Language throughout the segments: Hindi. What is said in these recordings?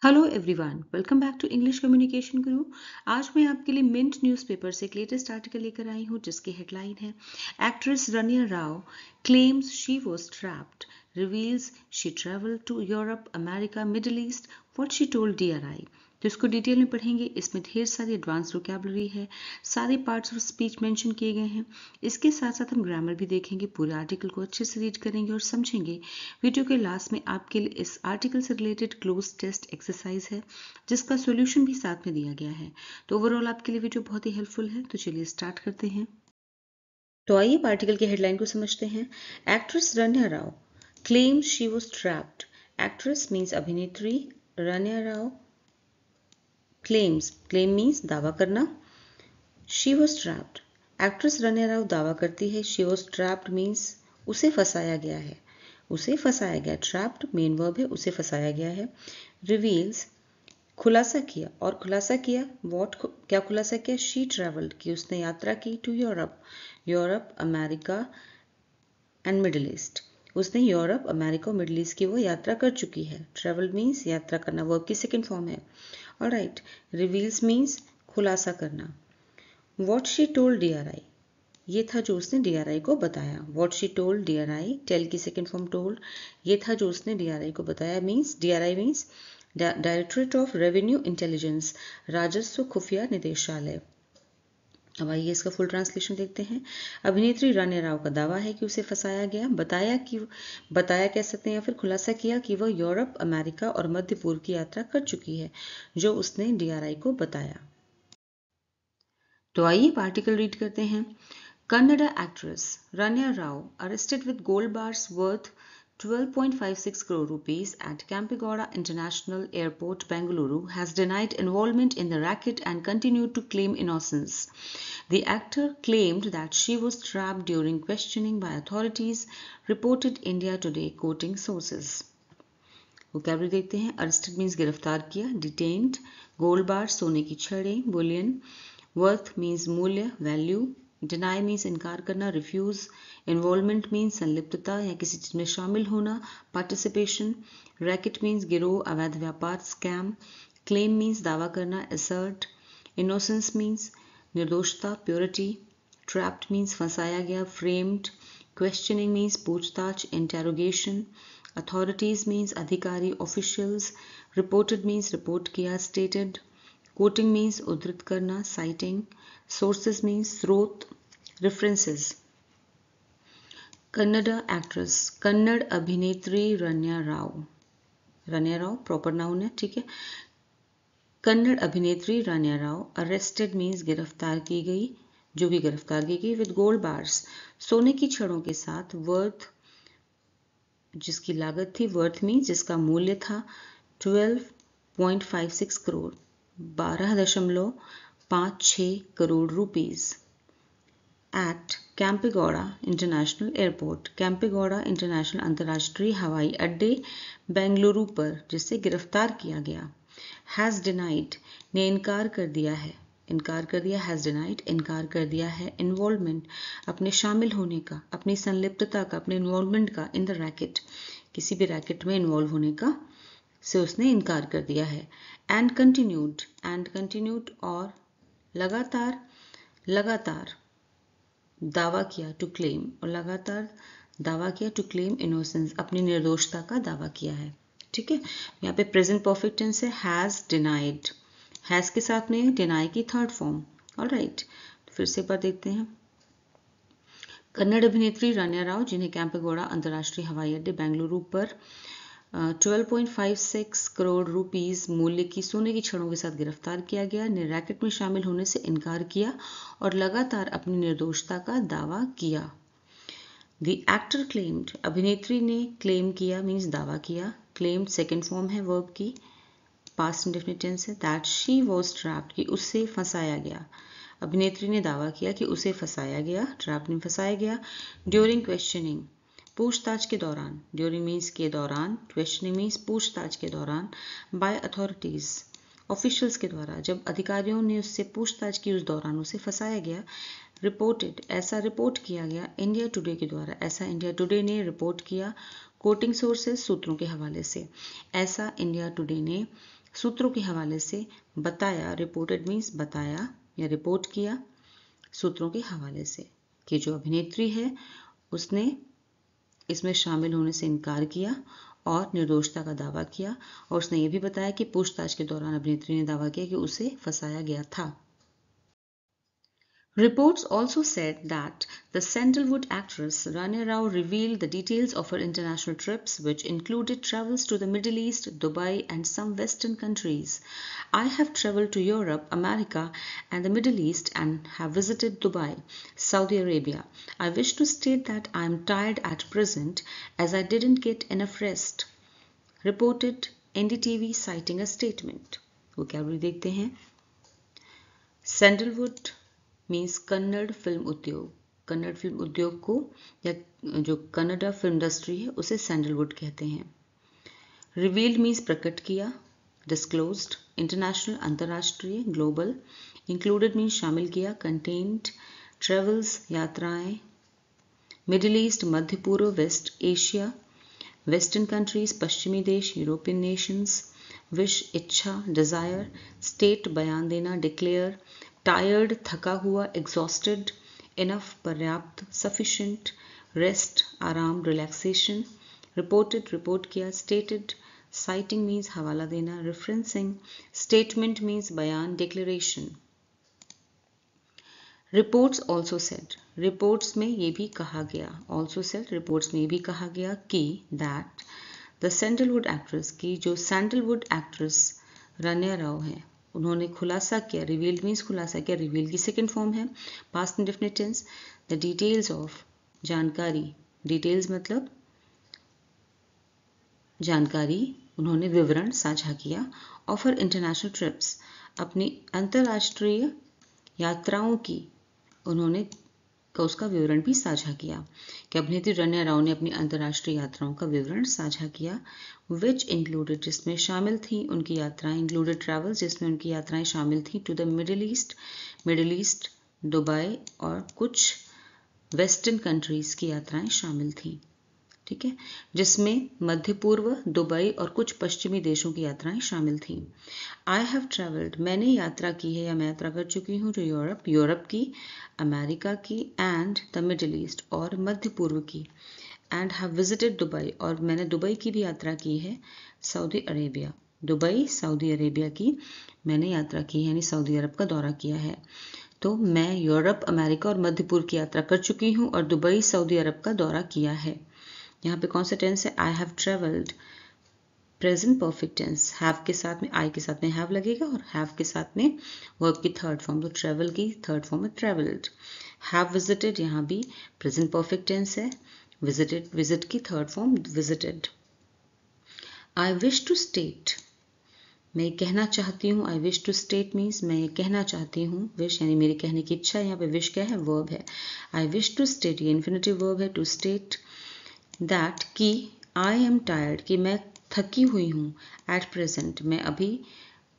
Hello everyone, welcome back to English communication guru. आज मैं आपके लिए मिंट न्यूज़पेपर से एक लेटेस्ट आर्टिकल लेकर आई हूँ जिसकी हेडलाइन है actress Ranya Rao claims she was trapped, reveals she travelled to Europe, America, Middle East, what she told DRI. तो इसको डिटेल में पढ़ेंगे। इसमें ढेर सारी एडवांस वोकैबुलरी है, सारे पार्ट्स ऑफ स्पीच मेंशन किए गए हैं। इसके साथ साथ हम ग्रामर भी देखेंगे, पूरे आर्टिकल को अच्छे से रीड करेंगे और समझेंगे। वीडियो के लास्ट में आपके लिए इस आर्टिकल से रिलेटेड क्लोज टेस्ट एक्सरसाइज है जिसका सॉल्यूशन भी साथ में दिया गया है। तो ओवरऑल आपके लिए वीडियो बहुत ही हेल्पफुल है। तो चलिए स्टार्ट करते हैं। तो आइए आर्टिकल की हेडलाइन को समझते हैं। Actress Ranya Rao claims she was trapped. Actress means अभिनेत्री, रन्या राव क्लेम मीन्स दावा करना। She was trapped, actress Ranya Rao दावा करती है। शी वॉज ट्रैप्ड मीन्स उसे फंसाया गया है, उसे फंसाया गया। ट्रैप्ड मेन वर्ब है, उसे फंसाया गया है। रिवील्स खुलासा किया, और खुलासा किया वॉट, क्या खुलासा किया? शी ट्रैवल्ड, की उसने यात्रा की। To Europe, Europe, America and Middle East, उसने यूरोप, अमेरिका और मिडिल ईस्ट की वो यात्रा कर चुकी है। ट्रैवल मीन्स यात्रा करना, वर्ब की सेकेंड फॉर्म है। ऑलराइट, रिवील्स मीन्स खुलासा करना। वॉट शी टोल्ड डीआरआई, ये था जो उसने डीआरआई को बताया। What she told DRI, tell की सेकेंड फॉर्म टोल्ड, ये था जो उसने डीआरआई को बताया। Means DRI means Directorate of Revenue Intelligence, राजस्व खुफिया निदेशालय। अब आइए इसका फुल ट्रांसलेशन देखते हैं। अभिनेत्री रन्या राव का दावा है कि उसे फंसाया गया, बताया कह सकते हैं या फिर खुलासा किया कि वह यूरोप, अमेरिका और मध्य पूर्व की यात्रा कर चुकी है जो उसने डीआरआई को बताया। तो आइए आर्टिकल रीड करते हैं। Kannada actress Rania Rao arrested with gold bars worth 12.56 crore rupees at Kempegowda International Airport, Bengaluru, has denied involvement in the racket and continued to claim innocence. The actor claimed that she was trapped during questioning by authorities, reported India Today, quoting sources. Vocabulary देखते हैं। अरेस्टेड मीन्स गिरफ्तार किया, डिटेन्ड, गोल्ड बार सोने की छड़ें, बुलियन, वर्थ मीन्स मूल्य, वैल्यू, डिनाई मीन्स इनकार करना, रिफ्यूज, इन्वॉल्वमेंट मीन्स संलिप्तता या किसी चीज में शामिल होना, पार्टिसिपेशन, रैकेट मीन्स गिरोह, अवैध व्यापार, स्कैम, क्लेम मीन्स दावा करना, असर्ट, इनोसेंस मीन्स निर्दोषता, प्योरिटी, ट्रैप्ड मीन्स फंसाया गया, फ्रेम्ड, क्वेश्चनिंग मीन्स पूछताछ, इंटेरोगेशन, अथॉरिटीज मीन्स अधिकारी, ऑफिशियल्स, रिपोर्टेड मीन्स रिपोर्ट किया, स्टेटेड, कोटिंग मीन्स उद्धृत करना, साइटिंग, सोर्सेज मीन्स स्रोत, रेफरेंसेस। कन्नड़ा एक्ट्रेस, कन्नड़ अभिनेत्री रन्या राव, रन्या राव प्रॉपर नाउन है, ठीक है। कन्नड़ अभिनेत्री रन्या राव अरेस्टेड मीन्स गिरफ्तार की गई, जो कि गिरफ्तार की गई, विद गोल्ड बार्स सोने की छड़ों के साथ, वर्थ जिसकी लागत थी, वर्थ मीन्स जिसका मूल्य था 12.56 crore, 12.56 crore rupees, at Kempegowda International Airport, Kempegowda International अंतर्राष्ट्रीय हवाई अड्डे, बेंगलुरु पर, जिसे गिरफ्तार किया गया। हैज़ डिनाइड ने इनकार कर दिया है, इनकार कर दिया, हैज़ डिनाइड इनकार कर दिया है, इन्वॉल्वमेंट अपने शामिल होने का, अपनी संलिप्तता का, अपने इन्वॉल्वमेंट का, इन द रैकेट किसी भी रैकेट में इन्वॉल्व होने का से उसने इनकार कर दिया है। एंड कंटिन्यूड और लगातार, लगातार दावा किया, टू क्लेम, और लगातार दावा किया, टू क्लेम इनोसेंस, अपनी निर्दोषता का दावा किया है, ठीक है। यहाँ पे प्रेजेंट परफेक्ट टेंस है, हैज डिनाइड, हैज के साथ में डिनाई की थर्ड फॉर्म। ऑलराइट, फिर से एक बार देखते हैं। कन्नड़ अभिनेत्री रन्या राव, जिन्हें कैंपेगौड़ा अंतर्राष्ट्रीय हवाई अड्डे बेंगलुरु पर 12.56 करोड़ रुपीस मूल्य की सोने की छड़ों के साथ गिरफ्तार किया गया, ने रैकेट में शामिल होने से इनकार किया और लगातार अपनी निर्दोषता का दावा किया। द एक्टर क्लेम्ड, अभिनेत्री ने क्लेम किया मीन्स दावा किया, क्लेम्ड सेकेंड फॉर्म है वर्ब की, पास्ट इंडेफिनिट टेंस है, दैट शी वॉज ट्रैप्ड, कि उससे फंसाया गया। अभिनेत्री ने दावा किया कि उसे फंसाया गया, ट्रैप्ड में फंसाया गया। ड्यूरिंग क्वेश्चनिंग, पूछताछ के दौरान, ड्यूरिंग मीन्स के दौरान, क्वेश्चनिंग मीन्स पूछताछ के दौरान, बाय अथॉरिटीज ऑफिशियल्स के द्वारा, जब अधिकारियों ने उससे पूछताछ की उस दौरान उसे फंसाया गया। रिपोर्टेड, ऐसा रिपोर्ट किया गया, इंडिया टुडे के द्वारा, ऐसा इंडिया टुडे ने रिपोर्ट किया। कोटिंग सोर्सेज, सूत्रों के हवाले से, ऐसा इंडिया टुडे ने सूत्रों के हवाले से बताया, रिपोर्टेड मीन्स बताया या रिपोर्ट किया सूत्रों के हवाले से कि जो अभिनेत्री है उसने इसमें शामिल होने से इनकार किया और निर्दोषता का दावा किया, और उसने ये भी बताया कि पूछताछ के दौरान अभिनेत्री ने दावा किया कि उसे फंसाया गया था। Reports also said that the Sandalwood actress Rania Rao revealed the details of her international trips, which included travels to the Middle East, Dubai, and some Western countries. I have traveled to Europe, America, and the Middle East and have visited Dubai, Saudi Arabia. I wish to state that I am tired at present as I didn't get enough rest, reported NDTV citing a statement. Vocabulary देखते हैं। सैंडलवुड मीन्स कन्नड़ फिल्म उद्योग। कन्नड़ फिल्म उद्योग को या जो कन्नड़ा फिल्म इंडस्ट्री है उसे सैंडलवुड कहते हैं। रिवील्ड मीन्स प्रकट किया, डिस्क्लोज्ड, इंटरनेशनल अंतर्राष्ट्रीय, ग्लोबल, इंक्लूडेड मीन्स शामिल किया, कंटेन्ड, ट्रेवल्स यात्राएं, मिडिल ईस्ट मध्य पूर्व, वेस्ट एशिया, वेस्टर्न कंट्रीज पश्चिमी देश, यूरोपियन नेशंस, विश इच्छा, डिजायर, स्टेट बयान देना, डिक्लेयर, टायर्ड थका हुआ, एग्जॉस्टेड, इनफ पर्याप्त, सफिशिएंट, रेस्ट आराम, रिलैक्सेशन, रिपोर्टेड रिपोर्ट किया, स्टेटेड साइटिंग मीन्स हवाला देना, रेफरेंसिंग, स्टेटमेंट मीन्स बयान, declaration. Reports also said, reports में ये भी कहा गया, ऑल्सो सेड रिपोर्ट्स में ये भी कहा गया कि दैट द सैंडलवुड एक्ट्रेस की जो सैंडलवुड एक्ट्रेस रानिया राव है उन्होंने खुलासा किया, रिवील्ड मीन्स खुलासा किया, रिवील की सेकेंड फॉर्म है past indefinite tense, the details of जानकारी, डिटेल्स मतलब जानकारी, उन्होंने विवरण साझा किया, ऑफ हर इंटरनेशनल ट्रिप्स, अपनी अंतर्राष्ट्रीय यात्राओं की उन्होंने उसका विवरण भी साझा किया कि अभिनेत्री रानिया राव ने अपनी अंतर्राष्ट्रीय यात्राओं का विवरण साझा किया, विच इंक्लूडेड जिसमें शामिल थी उनकी यात्राएं, इंक्लूडेड ट्रैवल जिसमें उनकी यात्राएं शामिल थी, to the Middle East, Dubai और कुछ वेस्टर्न कंट्रीज की यात्राएं शामिल थी, ठीक है, जिसमें मध्य पूर्व, दुबई और कुछ पश्चिमी देशों की यात्राएं शामिल थीं। आई हैव ट्रेवल्ड मैंने यात्रा की है या मैं यात्रा कर चुकी हूँ, जो यूरोप की, अमेरिका की, एंड द मिडिल ईस्ट और मध्य पूर्व की, एंड हैव विजिटेड दुबई और मैंने दुबई की भी यात्रा की है, Saudi Arabia, Dubai Saudi Arabia की मैंने यात्रा की है, यानी सऊदी अरब का दौरा किया है। तो मैं यूरोप, अमेरिका और मध्य पूर्व की यात्रा कर चुकी हूँ और दुबई सऊदी अरब का दौरा किया है। यहाँ पे कौन सा टेंस है, I have travelled, present perfect tense, have के साथ में, आई के साथ में हैव लगेगा और हैव के साथ में वर्ब की थर्ड फॉर्म, तो ट्रेवल की थर्ड फॉर्म है ट्रेवल्ड। हैव विजिटेड, यहाँ भी प्रेजेंट परफेक्ट टेंस है, विजिटेड, विजिट की third form visited. I wish to state, मैं कहना चाहती हूँ, I wish to state means मैं ये कहना चाहती हूँ, विश यानी मेरी कहने की इच्छा, यहाँ पे विश क्या है, वर्ब है, आई विश टू स्टेट ये इन्फिनिटिव वर्ब है, टू स्टेट, दैट कि आई एम टायर्ड कि मैं थकी हुई हूँ, एट प्रेजेंट मैं अभी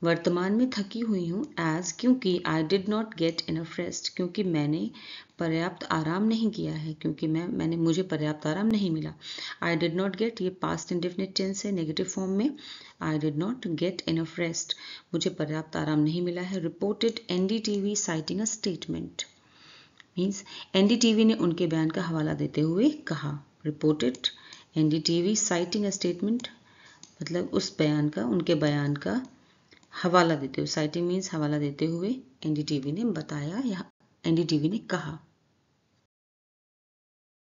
वर्तमान में थकी हुई हूँ, एज क्योंकि आई did not get enough rest क्योंकि मैंने पर्याप्त आराम नहीं किया है, क्योंकि मैंने मुझे पर्याप्त आराम नहीं मिला। आई डिड नॉट गेट ये पास्ट इंडेफिनिट टेंस है नेगेटिव फॉर्म में, I did not get enough rest मुझे पर्याप्त आराम नहीं मिला है। Reported NDTV citing a statement means NDTV ने उनके बयान का हवाला देते हुए कहा, reported NDTV citing a statement मतलब उस बयान का, उनके बयान का हवाला देते हुए, साइटिंग मीन्स हवाला देते हुए एनडीटीवी ने बताया या एनडीटीवी ने कहा।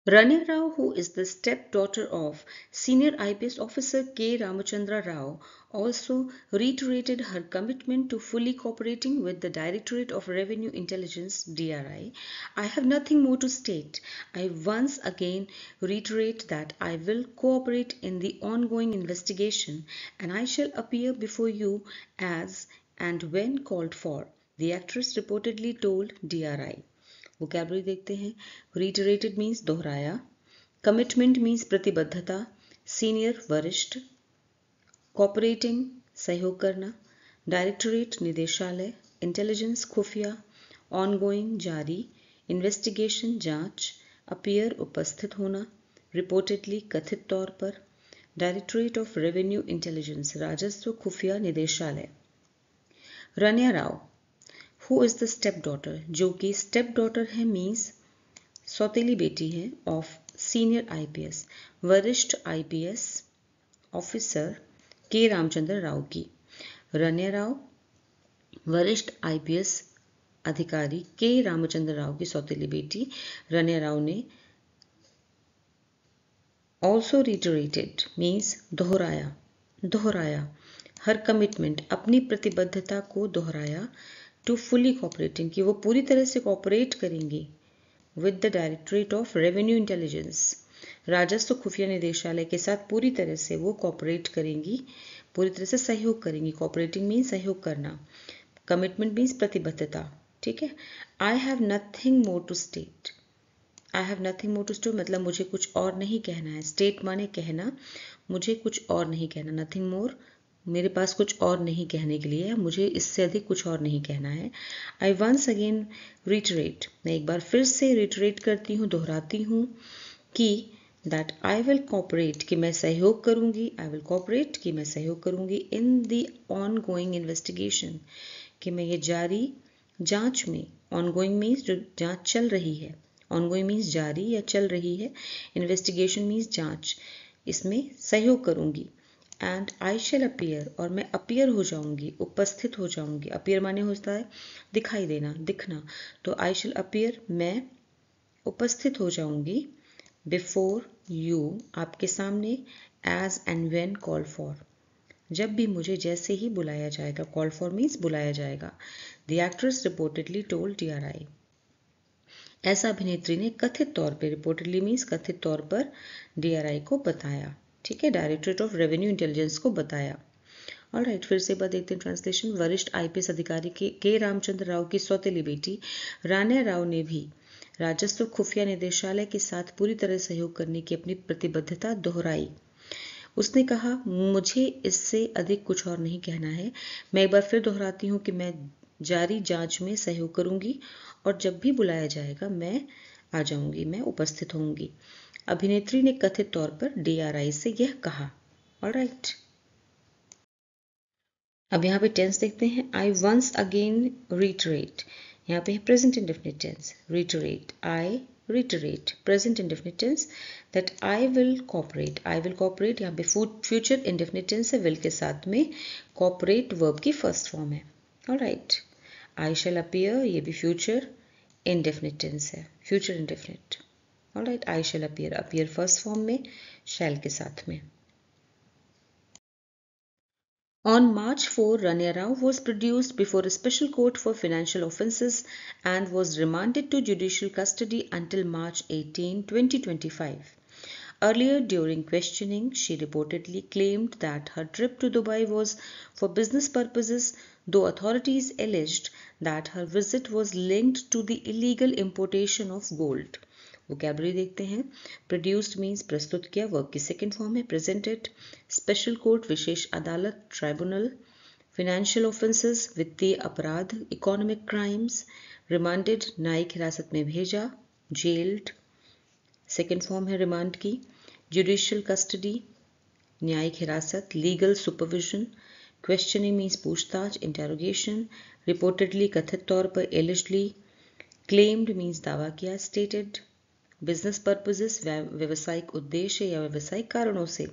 Rania Rao, who is the stepdaughter of senior IPS officer K. Ramachandra Rao, also reiterated her commitment to fully cooperating with the Directorate of Revenue Intelligence (DRI). I have nothing more to state. I once again reiterate that I will cooperate in the ongoing investigation and I shall appear before you as and when called for, the actress reportedly told DRI. Vocabulary देखते हैं। रिटरेटेड मीन्स दोहराया, कमिटमेंट मीन्स प्रतिबद्धता, सीनियर वरिष्ठ, कोऑपरेटिंग सहयोग करना, डायरेक्टोरेट निदेशालय, इंटेलिजेंस खुफिया, ऑनगोइंग जारी, इन्वेस्टिगेशन जांच, अपीयर उपस्थित होना, रिपोर्टेडली कथित तौर पर, डायरेक्टरेट ऑफ रेवेन्यू इंटेलिजेंस, राजस्व खुफिया निदेशालय। Ranya Rao, who is the step daughter, जो कि स्टेप डॉटर है मीन्स सौतेली बेटी है ऑफ सीनियर आईपीएस, वरिष्ठ IPS officer K Ramachandra Rao की। रनिया राव वरिष्ठ आईपीएस अधिकारी के रामचंद्र राव की सौतेली बेटी। रनिया राव ने ऑल्सो रिटरेटेड मीन्स दोहराया हर कमिटमेंट, अपनी प्रतिबद्धता को दोहराया, टू फुली कोऑपरेटिंग, कि वो पूरी तरह से कोऑपरेट करेंगी with the directorate of Revenue Intelligence, राजस्व खुफिया निदेशालय के साथ पूरी तरह से वो कोऑपरेट करेंगी, पूरी तरह से सहयोग करेंगी। कोऑपरेटिंग मीन्स सहयोग करना, कमिटमेंट मीन्स प्रतिबद्धता, ठीक है। I have nothing more to state, I have nothing more to state मतलब मुझे कुछ और नहीं कहना है। स्टेट माने कहना, मुझे कुछ और नहीं कहना। नथिंग मोर मेरे पास कुछ और नहीं कहने के लिए, मुझे इससे अधिक कुछ और नहीं कहना है। आई वंस अगेन रिटरेट, मैं एक बार फिर से रिटरेट करती हूँ, दोहराती हूँ कि दैट आई विल कोऑपरेट, कि मैं सहयोग करूँगी, आई विल कोऑपरेट कि मैं सहयोग करूँगी, in the on going investigation, कि मैं ये जारी जांच में, ऑन गोइंग मीन्स जो जांच चल रही है, ऑन गोइंग मीन्स जारी या चल रही है, इन्वेस्टिगेशन मीन्स जांच, इसमें सहयोग करूँगी। एंड आई शेल अपीयर, और मैं अपीयर हो जाऊंगी, उपस्थित हो जाऊंगी। अपीयर माने होता है दिखाई देना, दिखना, तो आई शेल अपीयर, मैं उपस्थित हो जाऊंगी, बिफोर यू, आपके सामने, as and when call for, जब भी मुझे जैसे ही बुलाया जाएगा। कॉल फॉर मीन्स बुलाया जाएगा। The actress reportedly told DRI, ऐसा अभिनेत्री ने कथित तौर पर, रिपोर्टेडली मीन्स कथित तौर पर, DRI को बताया, ठीक है, डायरेक्टरेट ऑफ रेवेन्यू इंटेलिजेंस को बताया। ऑलराइट, फिर से बात देखते हैं ट्रांसलेशन। वरिष्ठ आईपीएस अधिकारी के रामचंद्र राव की सौतेली बेटी रानिया राव ने भी राजस्व खुफिया निदेशालय के साथ पूरी तरह सहयोग करने की अपनी प्रतिबद्धता दोहराई। उसने कहा, मुझे इससे अधिक कुछ और नहीं कहना है। मैं एक बार फिर दोहराती हूँ कि मैं जारी जांच में सहयोग करूंगी, और जब भी बुलाया जाएगा मैं आ जाऊंगी, मैं उपस्थित होंगी। अभिनेत्री ने कथित तौर पर DRI से यह कहा। ऑलराइट, अब यहाँ पे टेंस देखते हैं। आई वंस अगेन रिटरेट, यहाँ पे है present indefinite tense, reiterate, I reiterate, present indefinite tense, that I will cooperate, I will cooperate, यहाँ पे फ्यूचर इंडेफिनिट टेंस है, विल के साथ में कोऑपरेट वर्ब की फर्स्ट फॉर्म है। ऑलराइट, आई शैल अपीयर, ये भी फ्यूचर इंडेफिनिट टेंस है, future indefinite. Alright, I shall appear, appear first form में, शैल के साथ में। On March 4, Rania Rao was produced before a special court for financial offences and was remanded to judicial custody until March 18, 2025. Earlier, during questioning, she reportedly claimed that her trip to Dubai was for business purposes, though authorities alleged that her visit was linked to the illegal importation of gold. Vocabulary देखते हैं। प्रोड्यूस्ड मीन्स प्रस्तुत किया, वर्ब की सेकेंड फॉर्म है। प्रेजेंटेड, स्पेशल कोर्ट विशेष अदालत, ट्राइब्यूनल। फिनेंशियल ऑफेंसेस वित्तीय अपराध, इकोनॉमिक क्राइम्स। रिमांडेड न्यायिक हिरासत में भेजा, जेल्ड सेकेंड फॉर्म है रिमांड की। जुडिशियल कस्टडी न्यायिक हिरासत, लीगल सुपरविजन। क्वेश्चनिंग मीन्स पूछताछ, इंटेरोगेशन। रिपोर्टेडली कथित तौर पर, एलिजली। क्लेम्ड मीन्स दावा किया, स्टेटेड। बिजनेस पर्पजेस व्यवसायिक उद्देश्य या व्यवसायिक कारणों से।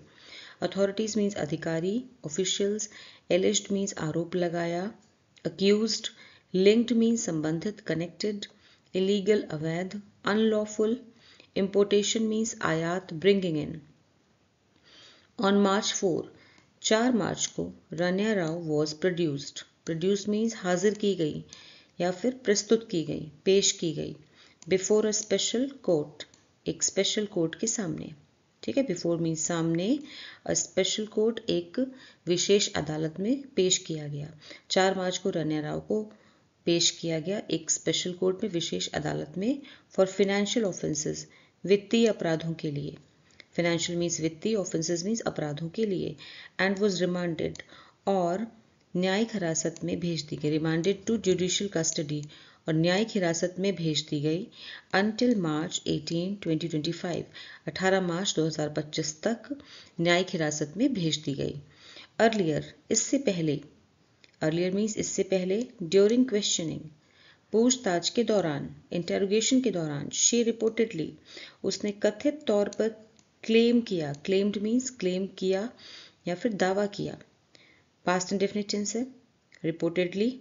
अथॉरिटीज मीन्स अधिकारी, ऑफिशियल्स। एलिज्ड मीन्स आरोप लगाया, अक्यूज्ड। लिंक्ड मीन्स संबंधित, कनेक्टेड। इलीगल अवैध, अनलॉफुल। इंपोर्टेशन मीन्स आयात, ब्रिंगिंग इन। ऑन March 4, 4 मार्च को Ranya Rao was produced, produced means हाजिर की गई या फिर प्रस्तुत की गई, पेश की गई। बिफोर अ स्पेशल कोर्ट, एक स्पेशल कोर्ट के सामने, ठीक है। बिफोर मीन्स सामने, अ स्पेशल कोर्ट एक विशेष अदालत में पेश किया गया। 4 मार्च को रानिया राव को पेश किया गया एक स्पेशल कोर्ट में, विशेष अदालत में, फॉर फिनेंशियल ऑफेंसेस, वित्तीय अपराधों के लिए। फिनेंशियल मीन्स वित्तीय, ऑफेंसेस मीन्स अपराधों के लिए। एंड वॉज रिमांडेड, और न्यायिक हिरासत में भेज दी गई, रिमांडेड टू जुडिशियल कस्टडी, और न्यायिक हिरासत में भेज दी गई until March 18, 2025, 18 मार्च 2025 तक न्यायिक हिरासत में भेज दी गई। अर्लियर, इससे पहले, अर्लियर मीन्स इससे पहले, ड्यूरिंग क्वेश्चनिंग, पूछताछ के दौरान, इंटेरोगेशन के दौरान, शी रिपोर्टेडली, उसने कथित तौर पर क्लेम किया, क्लेम्ड मीन्स क्लेम किया या फिर दावा किया, पास्ट इंडेफिनिट टेंस है, रिपोर्टेडली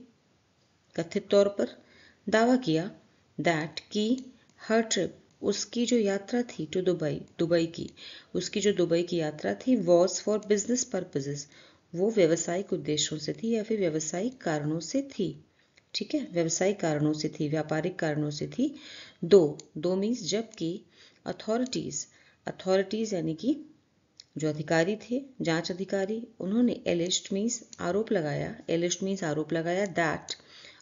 कथित तौर पर दावा किया, दैट की हर ट्रिप, उसकी जो यात्रा थी टू दुबई, दुबई की, उसकी जो दुबई की यात्रा थी, वॉज फॉर बिजनेस पर्पजेज, वो व्यवसायिक उद्देश्यों से थी या फिर व्यवसायिक कारणों से थी। ठीक है, व्यवसायिक कारणों से थी, व्यापारिक कारणों से थी। दो मीन्स जबकि, अथॉरिटीज, अथॉरिटीज यानी कि जो अधिकारी थे, जांच अधिकारी, उन्होंने एलिस्ड मीन्स आरोप लगाया, एलिस्ड मीन्स आरोप लगाया, दैट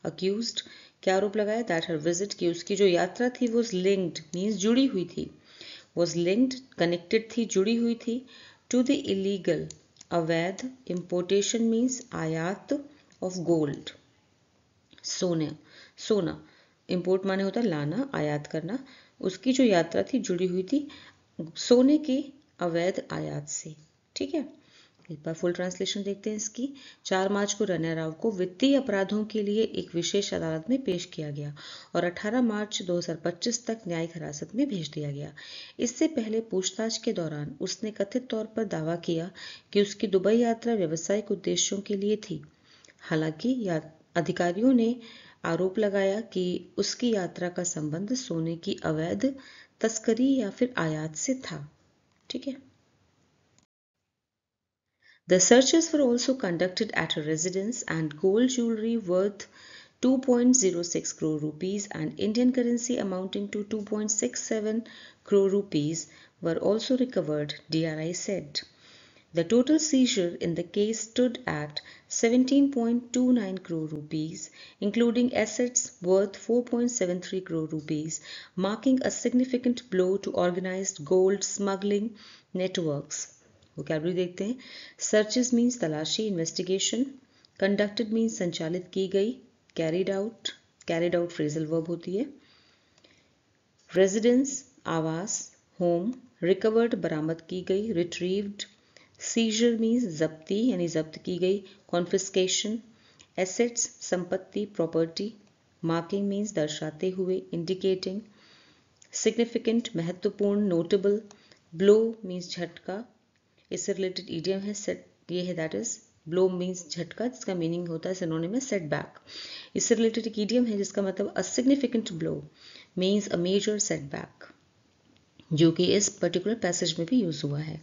अक्यूज्ड, क्या आरोप लगाया, दैट हर विजिट, की उसकी जो यात्रा थी वॉज लिंक्ड मीन्स जुड़ी हुई थी, वॉज लिंक्ड कनेक्टेड थी, जुड़ी हुई थी, टू द इलीगल अवैध, इम्पोर्टेशन मीन्स आयात ऑफ गोल्ड, सोना, सोना इम्पोर्ट माने होता है लाना, आयात करना, उसकी जो यात्रा थी जुड़ी हुई थी सोने के अवैध आयात से। ठीक है, एक बार फुल ट्रांसलेशन देखते हैं इसकी। 4 मार्च को रैना राव को वित्तीय अपराधों के लिए एक विशेष अदालत में पेश किया गया और 18 मार्च 2025 तक न्यायिक हिरासत में भेज दिया गया। इससे पहले पूछताछ के दौरान उसने कथित तौर पर दावा किया कि उसकी दुबई यात्रा व्यावसायिक उद्देश्यों के लिए थी। हालांकि अधिकारियों ने आरोप लगाया कि उसकी यात्रा का संबंध सोने की अवैध तस्करी या फिर आयात से था। ठीक है, The searches were also conducted at her residence and gold jewelry worth 2.06 crore rupees and Indian currency amounting to 2.67 crore rupees were also recovered, DRI said. The total seizure in the case stood at 17.29 crore rupees, including assets worth 4.73 crore rupees, marking a significant blow to organized gold smuggling networks. Vocabulary देखते हैं। सर्चेस मीन्स तलाशी, इन्वेस्टिगेशन, कंडक्टेड मीन्स संचालित की गई, कैरिड आउट फ्रेजल वर्ब होती है, रेजिडेंस आवास, होम, रिकवर्ड बरामद की गई, रिट्रीव्ड, सीजर मीन्स जब्ती यानी जब्त की गई, कॉन्फिस्केशन, एसेट्स संपत्ति प्रॉपर्टी, मार्किंग मीन्स दर्शाते हुए, इंडिकेटिंग, सिग्निफिकेंट महत्वपूर्ण, नोटेबल, ब्लो मीन्स झटका, इससे रिलेटेड इडियम है सेट, ये है दैट इज ब्लो मीन्स झटका, जिसका मीनिंग होता है सिनोनिम में सेटबैक। इससे रिलेटेड एक इडियम है जिसका मतलब a significant blow means a major setback, जो कि इस पर्टिकुलर पैसेज में भी यूज हुआ है,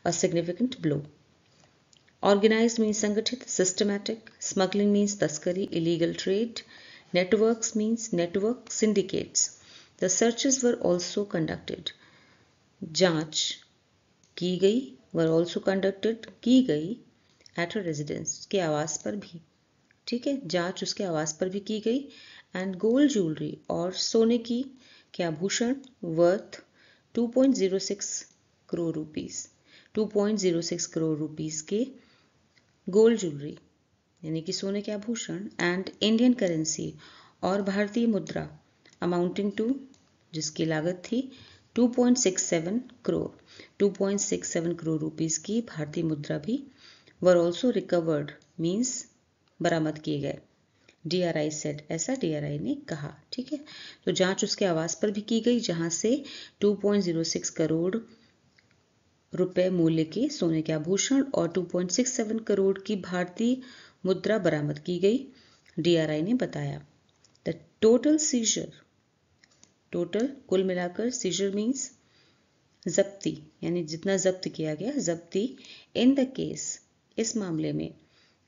a significant blow. Organised means संगठित, सिस्टमैटिक, स्मगलिंग मीन्स तस्करी, illegal trade, networks means network, syndicates. The searches were also conducted, जांच की गई, वर ऑल्सो कंडक्टेड की गई, एट हर रेजिडेंस उसके आवास पर भी। ठीक है, जांच उसके आवास पर भी की गई, एंड गोल्ड ज्वेलरी और सोने की के आभूषण worth 2.06 crore rupees, 2.06 crore rupees के गोल्ड ज्वेलरी यानी कि सोने के आभूषण, एंड इंडियन करेंसी और भारतीय मुद्रा, अमाउंटिंग टू जिसकी लागत थी 2.67 करोड़, 2.67 करोड़ रुपीस की भारतीय मुद्रा भी वर ऑल्सो रिकवर्ड मीन्स बरामद किए गए, डीआरआई सेड, ऐसा डीआरआई ने कहा। ठीक है, तो जांच उसके आवास पर भी की गई जहां से 2.06 करोड़ रुपए मूल्य के सोने के आभूषण और 2.67 करोड़ की भारतीय मुद्रा बरामद की गई, डीआरआई ने बताया। द टोटल सीजर, टोटल कुल मिलाकर, सीजर मीन्स जब्ती यानी जितना जब्त किया गया, जब्ती, इन द केस इस मामले में,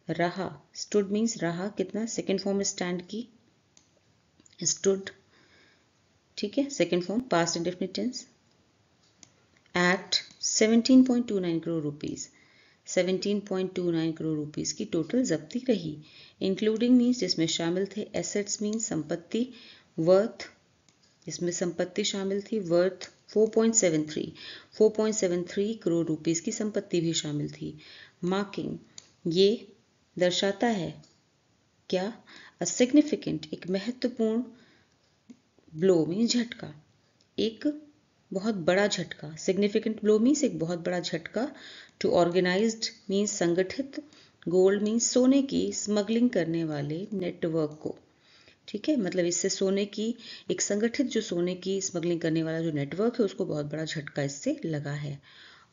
रहा, स्टूड मीन्स रहा कितना, सेकेंड फॉर्म स्टैंड की, स्टूड, ठीक है, second form past indefinite tense, at 17.29 crore rupees, 17.29 crore rupees की टोटल जब्ती रही, इंक्लूडिंग मीन्स जिसमें शामिल थे, एसेट्स मीन्स संपत्ति, वर्थ इसमें संपत्ति शामिल थी, वर्थ 4.73 करोड़ रुपीस की संपत्ति भी शामिल थी, मार्किंग ये दर्शाता है क्या? अ सिग्निफिकेंट, एक महत्वपूर्ण, ब्लो मीन्स झटका, एक बहुत बड़ा झटका, सिग्निफिकेंट ब्लो मीन्स एक बहुत बड़ा झटका, टू ऑर्गेनाइज्ड मीन्स संगठित, गोल्ड मीन्स सोने की स्मगलिंग करने वाले नेटवर्क को, ठीक है, मतलब इससे सोने की एक संगठित जो सोने की स्मगलिंग करने वाला जो नेटवर्क है उसको बहुत बड़ा झटका इससे लगा है।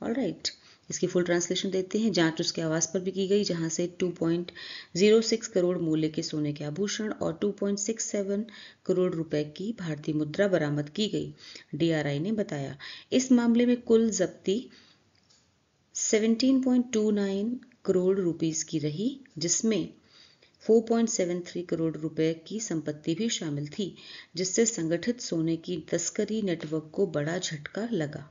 ऑलराइट, इसकी फुल ट्रांसलेशन देते हैं। जांच उसके आवास पर भी की गई जहां से 2.06 करोड़ मूल्य के सोने के आभूषण और 2.67 करोड़ रुपए की भारतीय मुद्रा बरामद की गई, डीआरआई ने बताया। इस मामले में कुल जब्ती 17.29 करोड़ रुपीस की रही, जिसमें 4.73 करोड़ रुपए की संपत्ति भी शामिल थी, जिससे संगठित सोने की तस्करी नेटवर्क को बड़ा झटका लगा।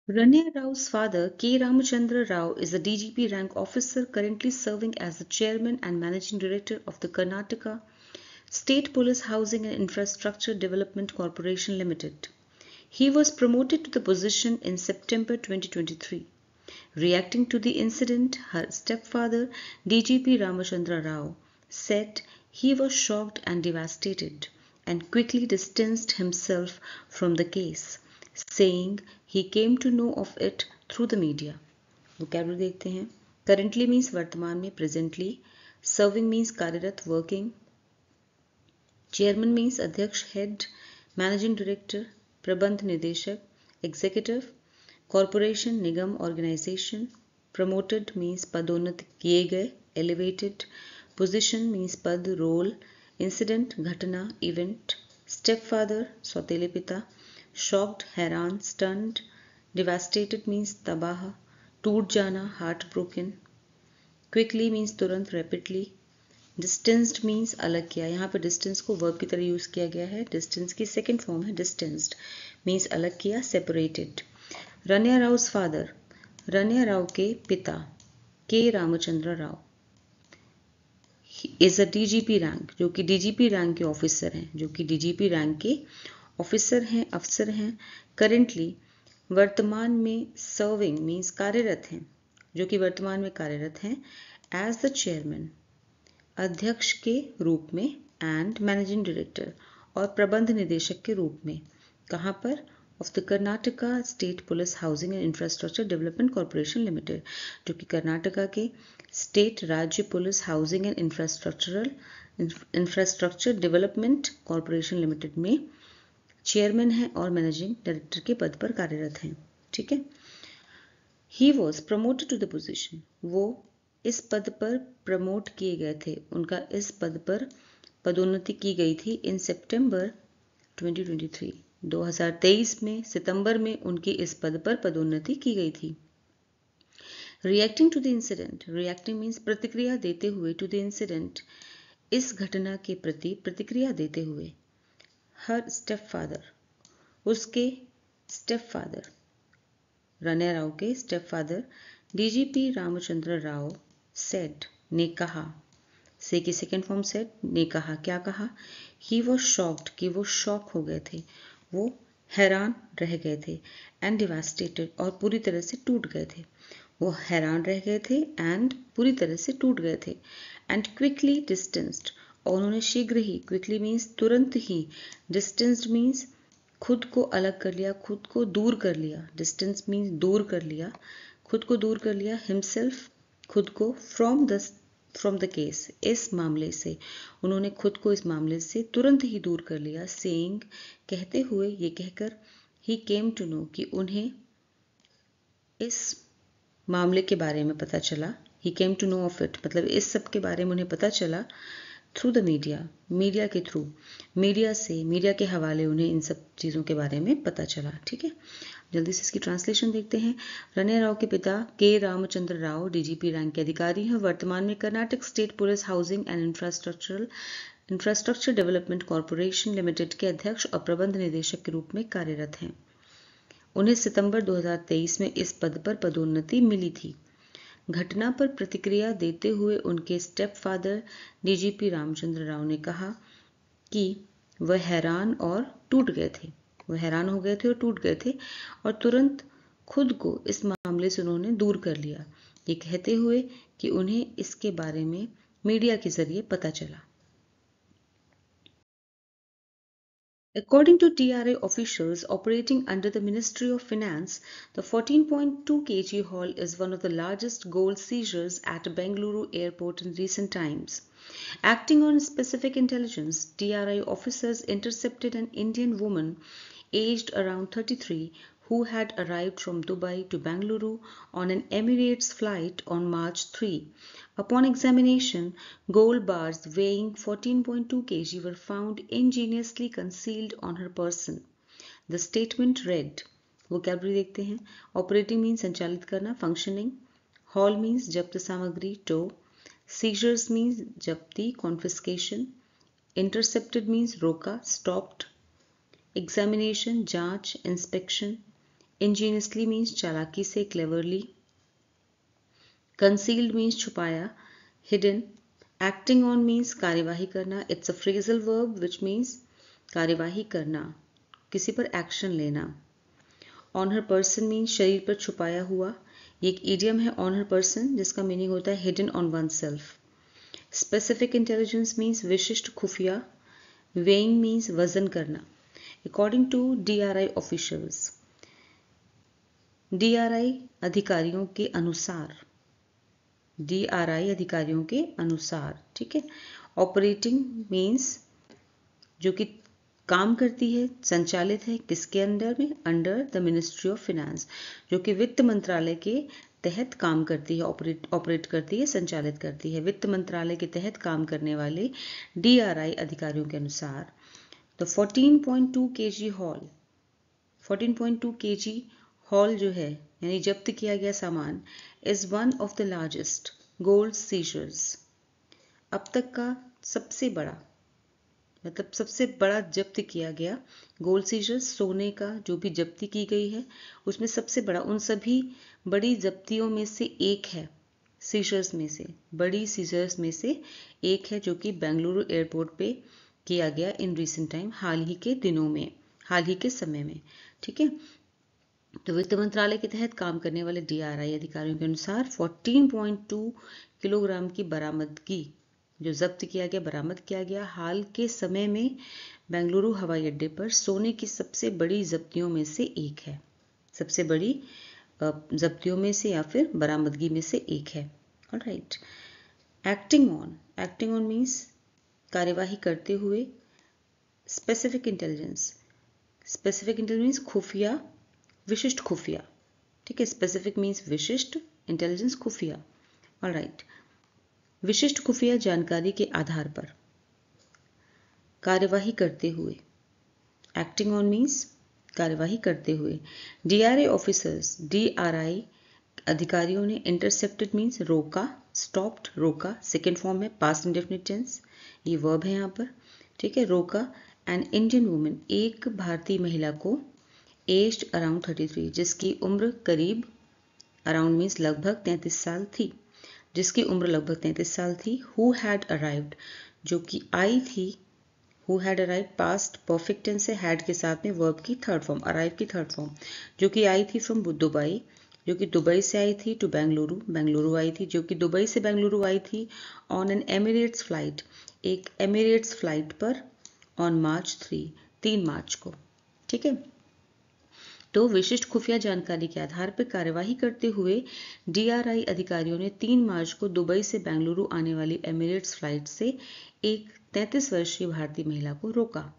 Rania Rao's father, K. Ramachandra Rao, is a DGP rank officer currently serving as the chairman and managing director of the Karnataka State Police Housing and Infrastructure Development Corporation Limited. He was promoted to the position in September 2023. Reacting to the incident, her stepfather, DGP Ramachandra Rao, said he was shocked and devastated and quickly distanced himself from the case, saying he came to know of it through the media. Vocabulary देखते हैं. Currently means वर्तमान में, presently. Serving means कार्यरत, working. Chairman means अध्यक्ष, head. Managing director, प्रबंध निदेशक, executive. Corporation निगम, organization. Promoted means पदोन्नत किए गए, elevated. Position means पद, role. Incident घटना, event. Stepfather सौतेले पिता. Shocked हैरान, stunned. Devastated means तबाह, टूट जाना, heart broken. Quickly means तुरंत, rapidly. Distanced means अलग किया, यहाँ पे distance को verb की तरह यूज किया गया है, distance की सेकेंड फॉर्म है distanced means अलग किया, separated. रनिया राव's father, रनिया राव के पिता के Ramachandra Rao is a DGP rank, जो कि डीजीपी रैंक के ऑफिसर हैं, जो कि डीजीपी रैंक के ऑफिसर हैं, अफसर हैं, करेंटली वर्तमान में, सर्विंग मीन्स कार्यरत हैं, जो कि वर्तमान में कार्यरत हैं, एज द चेयरमैन अध्यक्ष के रूप में, एंड मैनेजिंग डायरेक्टर और प्रबंध निदेशक के रूप में, कहाँ पर, of the Karnataka state police housing and infrastructure development corporation limited, जो कि कर्नाटका के स्टेट राज्य police housing and infrastructure development corporation limited में चेयरमैन है और मैनेजिंग डायरेक्टर के पद पर कार्यरत हैं, ठीक है। He was promoted to the position, वो इस पद पर प्रमोट किए गए थे, उनका इस पद पर पदोन्नति की गई थी इन सितंबर 2023, 2023 में सितंबर में उनकी इस पद पर पदोन्नति की गई थी। Reacting to the incident, reacting means प्रतिक्रिया देते हुए, टू द इंसिडेंट इस घटना के प्रति प्रतिक्रिया देते हुए, हर स्टेपफादर उसके स्टेपफादर रनिया राव के स्टेपफादर डीजीपी रामचंद्र राव सेड ने कहा, से की सेकेंड फॉर्म सेड ने कहा, क्या कहा, ही वॉज शॉक्ड कि वो शॉक हो गए थे, वो हैरान रह गए थे, एंड डिवास्टेटेड और पूरी तरह से टूट गए थे, वो हैरान रह गए थे एंड पूरी तरह से टूट गए थे, एंड क्विकली डिस्टेंस्ड और उन्होंने शीघ्र ही, क्विकली मीन्स तुरंत ही, डिस्टेंस्ड मीन्स खुद को अलग कर लिया, खुद को दूर कर लिया, डिस्टेंस मीन्स दूर कर लिया, खुद को दूर कर लिया, हिमसेल्फ खुद को, फ्रॉम द केस इस मामले से, उन्होंने खुद को इस मामले से तुरंत ही दूर कर लिया, सेइंग कहते हुए, ये कहकर, ही केम टू नो कि उन्हें इस मामले के बारे में पता चला, he came to know of it मतलब इस सब के बारे में उन्हें पता चला, थ्रू द मीडिया, मीडिया के थ्रू, मीडिया से, मीडिया के हवाले उन्हें इन सब चीज़ों के बारे में पता चला, ठीक है। जल्दी से इसकी ट्रांसलेशन देखते हैं। रनिया राव के पिता के रामचंद्र राव डीजीपी रैंक के अधिकारी हैं, वर्तमान में Karnataka state police housing and infrastructure development corporation limited के अध्यक्ष और प्रबंध निदेशक के रूप में कार्यरत हैं। उन्हें सितंबर 2023 में इस पद पर पदोन्नति मिली थी। घटना पर प्रतिक्रिया देते हुए उनके स्टेपफादर डीजीपी रामचंद्र राव ने कहा कि वह हैरान और टूट गए थे, वह हैरान हो गए थे और टूट गए थे, और तुरंत खुद को इस मामले से उन्होंने दूर कर लिया, ये कहते हुए कि उन्हें इसके बारे में मीडिया के जरिए पता चला। According to TRA officials operating under the Ministry of Finance, the 14.2 kg haul is one of the largest gold seizures at Bengaluru airport in recent times. Acting on specific intelligence, TRA officers intercepted an Indian woman aged around 33 who had arrived from Dubai to Bengaluru on an Emirates flight on March 3. Upon examination, gold bars weighing 14.2 kg were found ingeniously concealed on her person. The statement read, vocabulary देखते हैं, operating means संचालित करना, functioning, haul means जब्त सामग्री, tow, seizures means जब्ती, confiscation, intercepted means रोका, stopped, examination, जांच, inspection, ingeniously means चालाकी से, cleverly, concealed means छुपाया, hidden, acting on means कार्यवाही करना, it's a phrasal verb which means कार्यवाही करना, किसी पर action लेना, on her person means शरीर पर छुपाया हुआ, ये एक idiom है on her person जिसका मीनिंग होता है hidden on oneself. Specific intelligence means विशिष्ट खुफिया, weighing means वजन करना. According to DRI officials, DRI अधिकारियों के अनुसार, DRI अधिकारियों के अनुसार, ठीक है, ऑपरेटिंग मीन्स जो कि काम करती है, संचालित है, किसके अंडर में, under the ministry of finance, जो कि वित्त मंत्रालय के तहत काम करती है, ऑपरेट करती है, संचालित करती है। वित्त मंत्रालय के तहत काम करने वाले DRI अधिकारियों के अनुसार the 14.2 kg haul, 14.2 kg haul जो है यानी जब्त किया गया सामान is one of the largest gold seizures, अब तक का सबसे बड़ा, मतलब सबसे बड़ा जब्त किया गया गोल्ड सीजर्स, सोने का जो भी जब्ती की गई है उसमें सबसे बड़ा, उन सभी बड़ी जब्तियों में से एक है, सीजर्स में से, बड़ी सीजर्स में से एक है जो कि बेंगलुरु एयरपोर्ट पे किया गया इन रिसेंट टाइम, हाल ही के दिनों में, हाल ही के समय में, ठीक है। तो वित्त मंत्रालय के तहत काम करने वाले DRI अधिकारियों के अनुसार 14.2 किलोग्राम की बरामदगी, जो जब्त किया गया, बरामद किया गया हाल के समय में बेंगलुरु हवाई अड्डे पर सोने की सबसे बड़ी जब्तियों में से एक है, सबसे बड़ी जब्तियों में से या फिर बरामदगी में से एक है। ऑलराइट, एक्टिंग ऑन मीन्स कार्यवाही करते हुए, स्पेसिफिक इंटेलिजेंस खुफिया, विशिष्ट खुफिया, ठीक है, स्पेसिफिक मीन्स विशिष्ट, इंटेलिजेंस खुफिया। ऑलराइट, विशिष्ट खुफिया जानकारी के आधार पर कार्यवाही करते हुए, एक्टिंग ऑन मीन्स कार्यवाही करते हुए, DRI ऑफिसर्स, DRI अधिकारियों ने इंटरसेप्टेड मीन्स रोका, स्टॉप्ड रोका, सेकेंड फॉर्म है, पास्ट इंडेफिनिट टेंस, ये वर्ब है यहाँ पर, ठीक है, रोका एन इंडियन वुमेन, एक भारतीय महिला को, एज्ड अराउंड 33, जिसकी उम्र करीब, अराउंड मीन्स लगभग 33 साल थी, जिसकी उम्र लगभग 33 साल थी, हु हैड अराइव्ड, जो कि आई थी, who had arrived past perfect tense है, हैड के साथ में वर्ब की थर्ड फॉर्म, अराइव की थर्ड फॉर्म, जो कि आई थी फ्रॉम दुबई, जो कि दुबई से आई थी, टू बेंगलुरु, बेंगलुरु आई थी, जो कि दुबई से बेंगलुरु आई थी, ऑन एन एमिरेट्स फ्लाइट, एक एमिरेट्स फ्लाइट पर, ऑन मार्च 3 मार्च को, ठीक है। तो विशिष्ट खुफिया जानकारी के आधार पर कार्यवाही करते हुए DRI अधिकारियों ने 3 मार्च को दुबई से बेंगलुरु आने वाली एमिरेट्स फ्लाइट से एक 33 वर्षीय भारतीय महिला को रोका,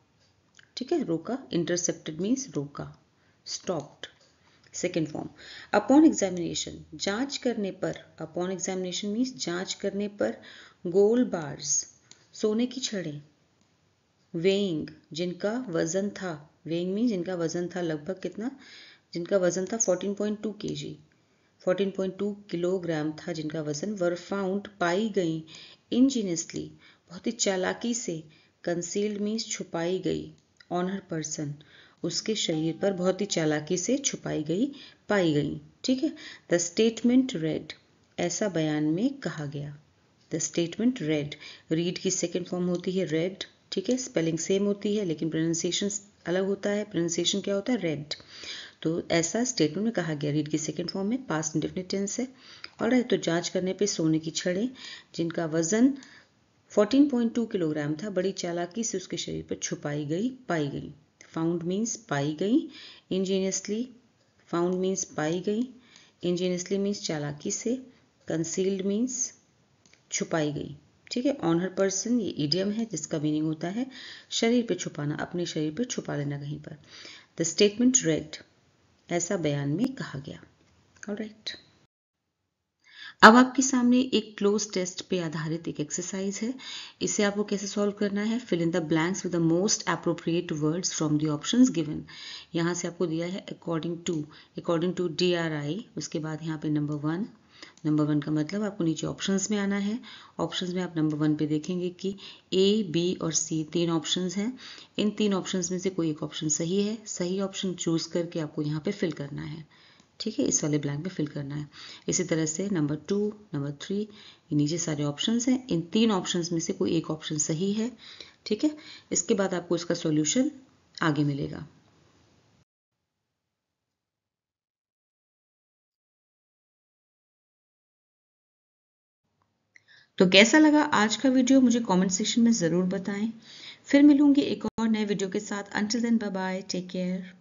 ठीक है, रोका, इंटरसेप्टेड मीन्स रोका, stopped, second form, upon examination, जांच करने पर, अपॉन एग्जामिनेशन मीन्स जांच करने पर, गोल्ड बार्स, सोने की छड़ें, वेइंग, जिनका वजन था, वेइंग मीन जिनका वजन था, लगभग कितना, जिनका वजन था 14.2 kg, 14.2 किलोग्राम था जिनका वजन, वर फाउंड, पाई गई, इंजीनियसली, बहुत ही चालाकी से, कंसील्ड मीन्स छुपाई गई, ऑन हर पर्सन, उसके शरीर पर बहुत ही चालाकी से छुपाई गई, पाई गई, ठीक है। द स्टेटमेंट रेड, ऐसा बयान में कहा गया, द स्टेटमेंट रेड, रीड की सेकेंड फॉर्म होती है रेड, ठीक है, स्पेलिंग सेम होती है लेकिन प्रोनाउंसिएशन अलग होता है, प्रोनाउंसिएशन क्या होता है, रेड। तो ऐसा स्टेटमेंट में कहा गया, रीड की सेकेंड फॉर्म में पास्ट इंडेफिनिट टेंस है। ऑलराइट, तो जांच करने पे सोने की छड़ें जिनका वजन 14.2 किलोग्राम था बड़ी चालाकी से उसके शरीर पर छुपाई गई, पाई गई। फाउंड मीन्स पाई गई, इंजीनियसली, फाउंड मीन्स पाई गई, इंजीनियसली मीन्स चालाकी से, कंसील्ड मीन्स छुपाई गई। ठीक है, ऑन हर पर्सन ये इडियम है जिसका मीनिंग होता है शरीर पे छुपाना, अपने शरीर पे छुपा लेना कहीं पर। द स्टेटमेंट रेड, ऐसा बयान में कहा गया। ऑलराइट, अब आपके सामने एक क्लोज टेस्ट पे आधारित एक एक्सरसाइज है। इसे आपको कैसे सॉल्व करना है, fill in the blanks with the most appropriate words from the options given. यहाँ से आपको दिया है अकॉर्डिंग टू DRI, उसके बाद यहाँ पे नंबर वन का मतलब आपको नीचे ऑप्शंस में आना है। ऑप्शंस में आप नंबर 1 पे देखेंगे कि A, B और C 3 ऑप्शंस हैं। इन 3 ऑप्शंस में से कोई एक ऑप्शन सही है, सही ऑप्शन चूज करके आपको यहाँ पे फिल करना है। ठीक है, इस वाले ब्लैंक में फिल करना है। इसी तरह से नंबर 2, नंबर 3, ये नीचे सारे ऑप्शंस हैं। इन 3 ऑप्शंस में से कोई एक ऑप्शन सही है। ठीक है, इसके बाद आपको इसका सॉल्यूशन आगे मिलेगा। तो कैसा लगा आज का वीडियो, मुझे कमेंट सेक्शन में ज़रूर बताएं। फिर मिलूंगी एक और नए वीडियो के साथ। Until then, bye bye, take care.